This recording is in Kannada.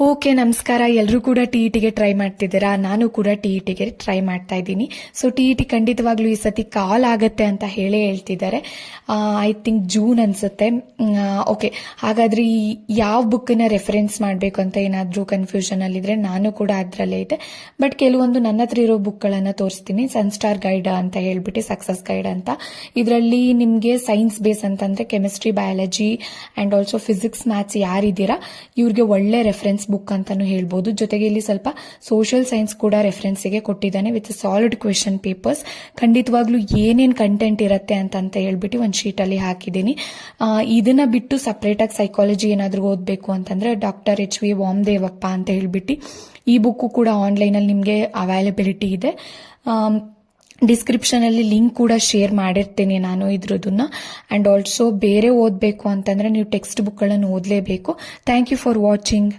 ಓಕೆ, ನಮಸ್ಕಾರ. ಎಲ್ಲರೂ ಕೂಡ ಟಿಇಟಿಗೆ ಟ್ರೈ ಮಾಡ್ತಿದ್ದೀರಾ? ನಾನು ಕೂಡ ಟಿಇಟಿಗೆ ಟ್ರೈ ಮಾಡ್ತಾ ಇದ್ದೀನಿ. ಸೊ ಟಿಇಟಿ ಖಂಡಿತವಾಗ್ಲೂ ಈ ಸತಿ ಕಾಲ್ ಆಗುತ್ತೆ ಅಂತ ಹೇಳ್ತಿದ್ದಾರೆ. ಐ ಥಿಂಕ್ ಜೂನ್ ಅನ್ಸುತ್ತೆ. ಓಕೆ, ಹಾಗಾದ್ರೆ ಯಾವ ಬುಕ್ನ ರೆಫರೆನ್ಸ್ ಮಾಡಬೇಕು ಅಂತ ಏನಾದರೂ ಕನ್ಫ್ಯೂಷನ್ ಅಲ್ಲಿದ್ರೆ ನಾನು ಕೂಡ ಅದರಲ್ಲೇ ಇದೆ. ಬಟ್ ಕೆಲವೊಂದು ನನ್ನ ಹತ್ರ ಇರೋ ಬುಕ್ಗಳನ್ನು ತೋರಿಸ್ತೀನಿ. ಸನ್ಸ್ಟಾರ್ ಗೈಡ್ ಅಂತ ಹೇಳ್ಬಿಟ್ಟು ಸಕ್ಸಸ್ ಗೈಡ್ ಅಂತ. ಇದರಲ್ಲಿ ನಿಮಗೆ ಸೈನ್ಸ್ ಬೇಸ್ ಅಂತಂದ್ರೆ chemistry, biology and also physics, maths ಯಾರಿದ್ದೀರಾ ಇವ್ರಿಗೆ ಒಳ್ಳೆ ರೆಫರೆನ್ಸ್ ಬುಕ್ ಅಂತಾನು ಹೇಳ್ಬೋದು. ಜೊತೆಗೆ ಇಲ್ಲಿ ಸ್ವಲ್ಪ ಸೋಷಿಯಲ್ ಸೈನ್ಸ್ ಕೂಡ ರೆಫರೆನ್ಸ್ಗೆ ಕೊಟ್ಟಿದ್ದಾನೆ ವಿತ್ ಸಾಲಿಡ್ ಕ್ವೆಶನ್ ಪೇಪರ್ಸ್. ಖಂಡಿತವಾಗ್ಲೂ ಏನೇನ್ ಕಂಟೆಂಟ್ ಇರುತ್ತೆ ಅಂತ ಹೇಳ್ಬಿಟ್ಟು ಒಂದು ಶೀಟ್ ಅಲ್ಲಿ ಹಾಕಿದ್ದೀನಿ. ಇದನ್ನ ಬಿಟ್ಟು ಸಪರೇಟ್ ಆಗಿ ಸೈಕಾಲಜಿ ಏನಾದ್ರೂ ಓದಬೇಕು ಅಂತಂದ್ರೆ ಡಾಕ್ಟರ್ H.V. ವಾಮದೇವಪ್ಪ ಅಂತ ಹೇಳ್ಬಿಟ್ಟು ಈ ಬುಕ್ ಕೂಡ ಆನ್ಲೈನ್ ಅಲ್ಲಿ ನಿಮಗೆ ಅವೈಲಬಿಲಿಟಿ ಇದೆ. ಡಿಸ್ಕ್ರಿಪ್ಷನ್ ಅಲ್ಲಿ ಲಿಂಕ್ ಕೂಡ ಶೇರ್ ಮಾಡಿರ್ತೇನೆ ನಾನು ಇದ್ರದನ್ನ. ಅಂಡ್ ಆಲ್ಸೋ ಬೇರೆ ಓದಬೇಕು ಅಂತಂದ್ರೆ ನೀವು ಟೆಕ್ಸ್ಟ್ ಬುಕ್ ಗಳನ್ನು ಓದಲೇಬೇಕು. Thank you for watching.